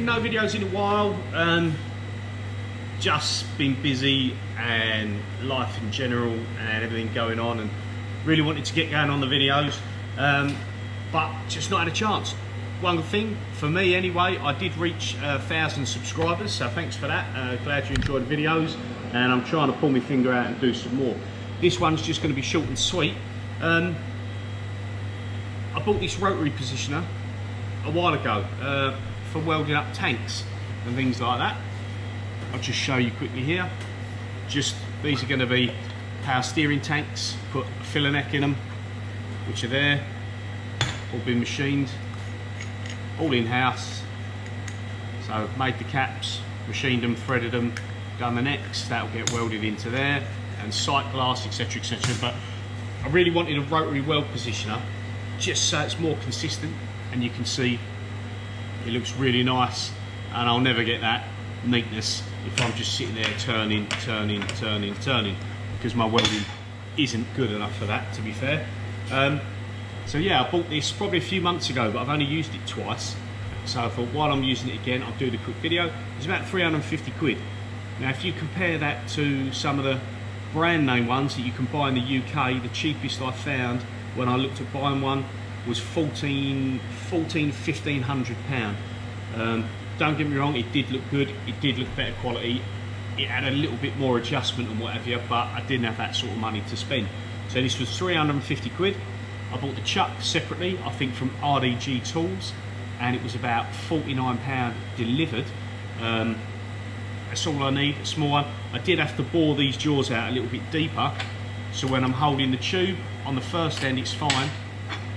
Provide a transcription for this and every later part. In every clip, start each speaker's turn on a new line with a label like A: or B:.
A: no videos in a while. Just been busy and life in general and everything going on, and really wanted to get going on the videos, but just not had a chance. One thing for me anyway, I did reach 1,000 subscribers, so thanks for that. Glad you enjoyed the videos, and I'm trying to pull my finger out and do some more. This one's just going to be short and sweet. I bought this rotary positioner a while ago for welding up tanks and things like that. I'll just show you quickly here. Just these are going to be power steering tanks. Put a filler neck in them, which are there, all been machined, all in-house. So made the caps, machined them, threaded them, done the necks. That'll get welded into there, and sight glass, etc, etc. But I really wanted a rotary weld positioner, just so it's more consistent, and you can see it looks really nice, and I'll never get that neatness if I'm just sitting there turning, because my welding isn't good enough for that, to be fair. So yeah, I bought this probably a few months ago, but I've only used it twice. So I thought, while I'm using it again, I'll do the quick video. It's about 350 quid. Now, if you compare that to some of the brand name ones that you can buy in the UK, the cheapest I found when I looked at buying one was £1,500. Don't get me wrong, it did look good, it did look better quality, it had a little bit more adjustment and whatever, but I didn't have that sort of money to spend. So this was 350 quid. I bought the chuck separately, I think from RDG Tools, and it was about £49 delivered. That's all I need, a small one. I did have to bore these jaws out a little bit deeper, so when I'm holding the tube on the first end it's fine,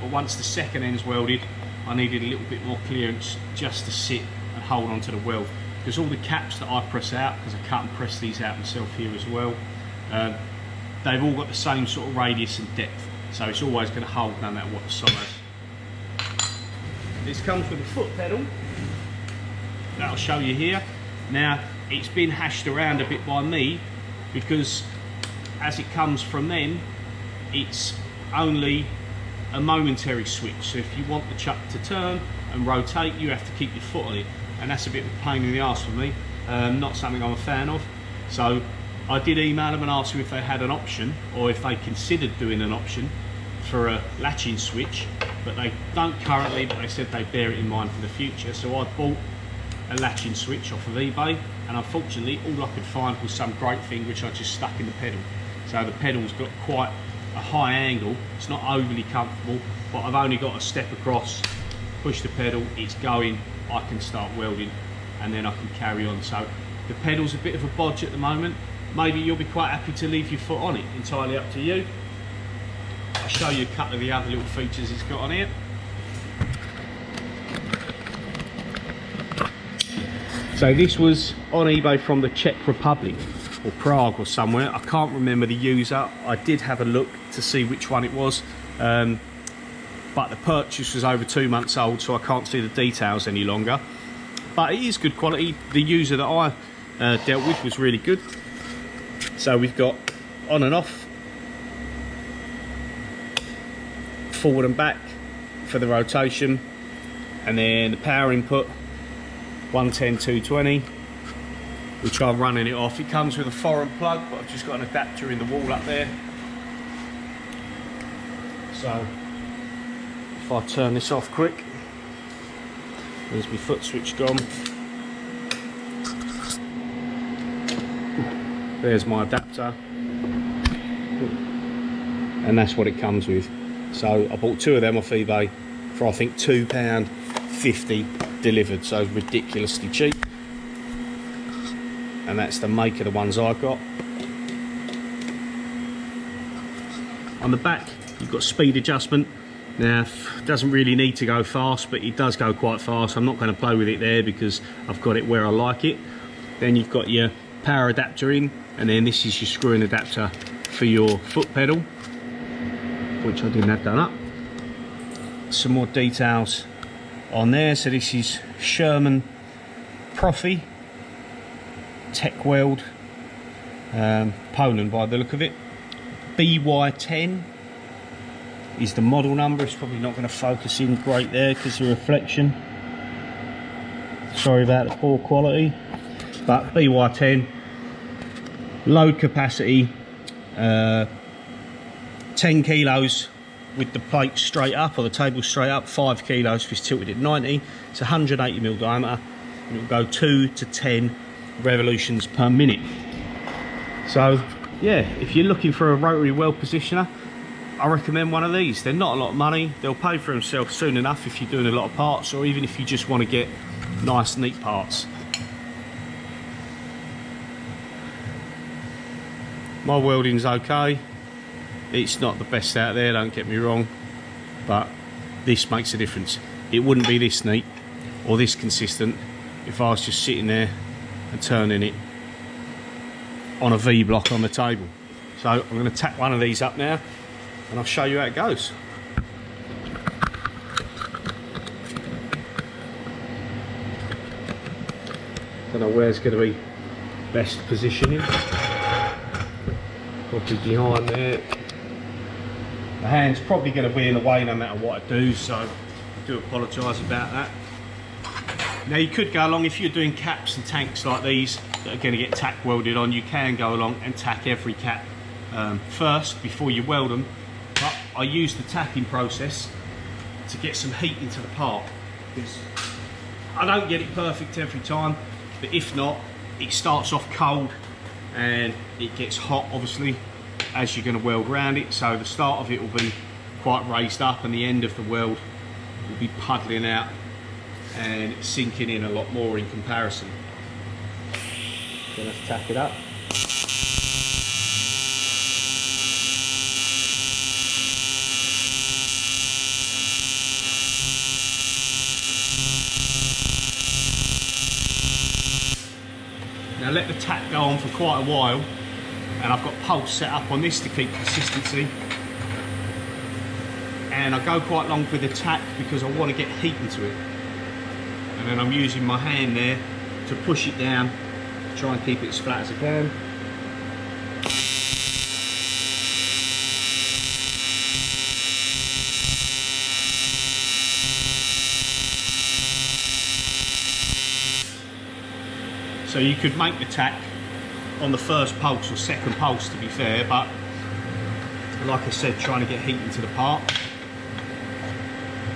A: but once the second end's welded, I needed a little bit more clearance just to sit and hold on to the weld, because all the caps that I press out, because I cut and press these out myself here as well, they've all got the same sort of radius and depth, so it's always going to hold no matter what the size. This comes with a foot pedal that I'll show you here. Now, it's been hashed around a bit by me, because as it comes from them, it's only a momentary switch. So if you want the chuck to turn and rotate, you have to keep your foot on it, and that's a bit of a pain in the arse for me. Not something I'm a fan of. So I did email them and ask them if they had an option, or if they considered doing an option for a latching switch, but they don't currently, but they said they bear it in mind for the future. So I bought a latching switch off of eBay, and unfortunately all I could find was some great thing which I just stuck in the pedal. So the pedal's got quite a high angle, it's not overly comfortable, but I've only got to step across, push the pedal, it's going, I can start welding, and then I can carry on. So the pedal's a bit of a bodge at the moment. Maybe you'll be quite happy to leave your foot on it, entirely up to you. I'll show you a couple of the other little features it's got on here. So this was on eBay from the Czech Republic, or Prague or somewhere. I can't remember the user. I did have a look to see which one it was, but the purchase was over 2 months old, so I can't see the details any longer. But it is good quality. The user that I dealt with was really good. So we've got on and off, forward and back for the rotation, and then the power input 110, 220, which I'm running it off. It comes with a foreign plug, but I've just got an adapter in the wall up there. So if I turn this off quick, there's my foot switch gone. There's my adapter, and that's what it comes with. So I bought 2 of them off eBay for I think £2.50 delivered, so ridiculously cheap. And that's the make of the ones I got. On the back you've got speed adjustment. Now it doesn't really need to go fast, but it does go quite fast. I'm not going to play with it there because I've got it where I like it. Then you've got your power adapter in, and then this is your screw-in adapter for your foot pedal, which I didn't have done up. Some more details on there. So this is Sherman Profi Tech Weld, Poland by the look of it. BY10 is the model number. It's probably not going to focus in great there because of the reflection. sorry about the poor quality, but BY10, load capacity, 10 kilos with the plate straight up, or the table straight up, 5 kilos if it's tilted at 90. It's 180mm diameter, and it will go 2 to 10 revolutions per minute. So yeah, if you're looking for a rotary weld positioner, I recommend one of these. They're not a lot of money, they'll pay for themselves soon enough if you're doing a lot of parts, or even if you just want to get nice neat parts. My welding's okay. It's not the best out there, don't get me wrong, but this makes a difference. It wouldn't be this neat or this consistent if I was just sitting there and turning it on a V block on the table. So I'm going to tack one of these up now and I'll show you how it goes. Don't know where's going to be best positioning. Probably behind there. The hand's probably going to be in the way no matter what I do, so I do apologise about that. Now you could go along, if you're doing caps and tanks like these that are going to get tack welded on, you can go along and tack every cap first before you weld them. But I use the tacking process to get some heat into the part, because I don't get it perfect every time, but if not, it starts off cold and it gets hot obviously as you're going to weld around it, so the start of it will be quite raised up and the end of the weld will be puddling out and sinking in a lot more in comparison. So let's tack it up. Now let the tack go on for quite a while, and I've got pulse set up on this to keep consistency. And I go quite long with the tack because I want to get heat into it. And then I'm using my hand there to push it down, to try and keep it as flat as I can. So you could make the tack on the first pulse or second pulse, to be fair, but like I said, trying to get heat into the part.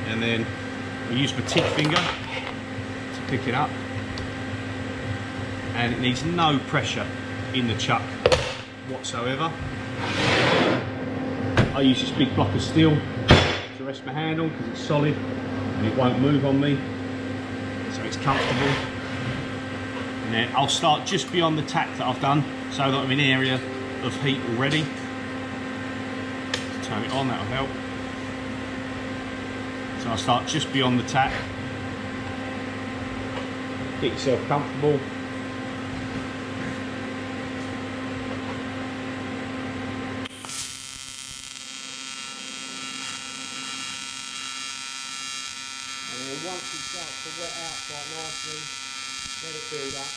A: And then I use my tick finger to pick it up, and it needs no pressure in the chuck whatsoever. I use this big block of steel to rest my hand on because it's solid and it won't move on me, so it's comfortable. And then I'll start just beyond the tack that I've done, so that I'm in area of heat already. Turn it on, that'll help. So I'll start just beyond the tack. Get yourself comfortable. And then once it starts to wet out quite nicely, let it build up,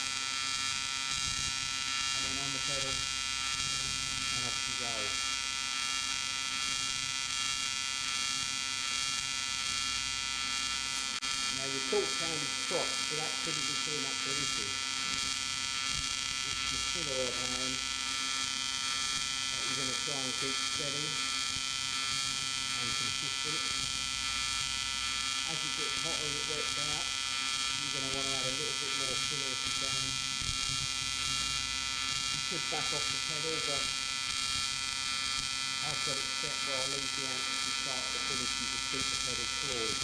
A: and then on the pedal, and off you go. Now your torque can be cropped, so that shouldn't be too much of an issue. It's your filler of hand that you're going to try and keep steady and consistent. As it gets hotter and it wets out, you're going to want to add a little bit more filler if you can. You could back off the pedal, but I've got it set where I leave the amp from start to finish. You can keep the pedal floored.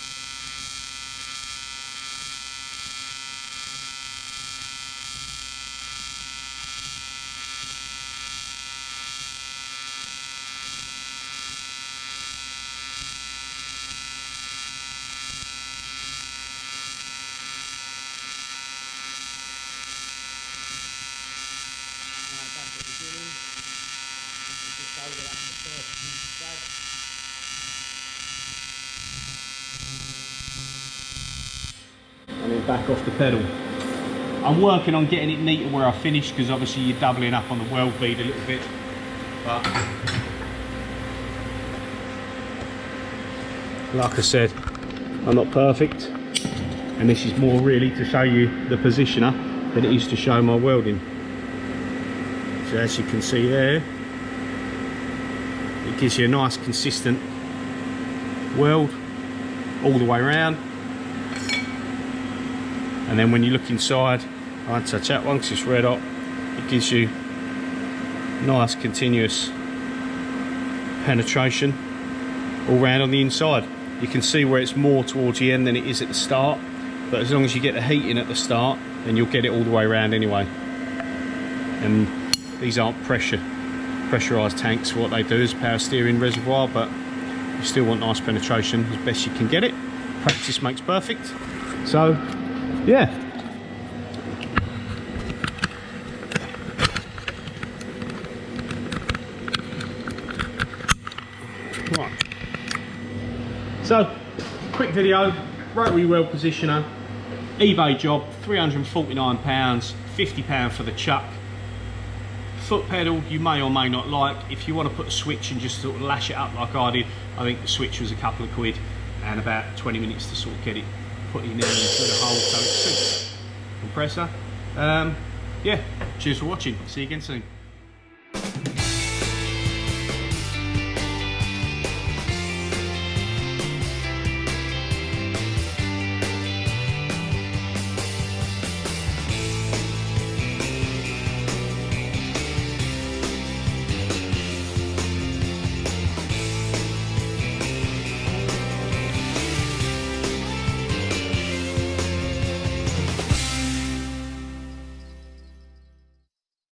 A: And then back off the pedal. I'm working on getting it neater where I finish, because obviously you're doubling up on the weld bead a little bit, but like I said, I'm not perfect, And this is more really to show you the positioner than it is to show my welding. So as you can see there, it gives you a nice consistent weld all the way around. And then when you look inside, I won't touch that one because it's red hot, it gives you nice continuous penetration all round on the inside. You can see where it's more towards the end than it is at the start, but as long as you get the heat in at the start, then you'll get it all the way around anyway. And these aren't pressurised tanks. What they do is power steering reservoir, but you still want nice penetration as best you can get it. Practice makes perfect. So yeah, right, so quick video, rotary weld positioner, eBay job, £349, £50 for the chuck. Foot pedal you may or may not like. If you want to put a switch and just sort of lash it up like I did, I think the switch was a couple of quid and about 20 minutes to sort of get it put in there through the hole so it suits. Compressor. Yeah, cheers for watching, see you again soon.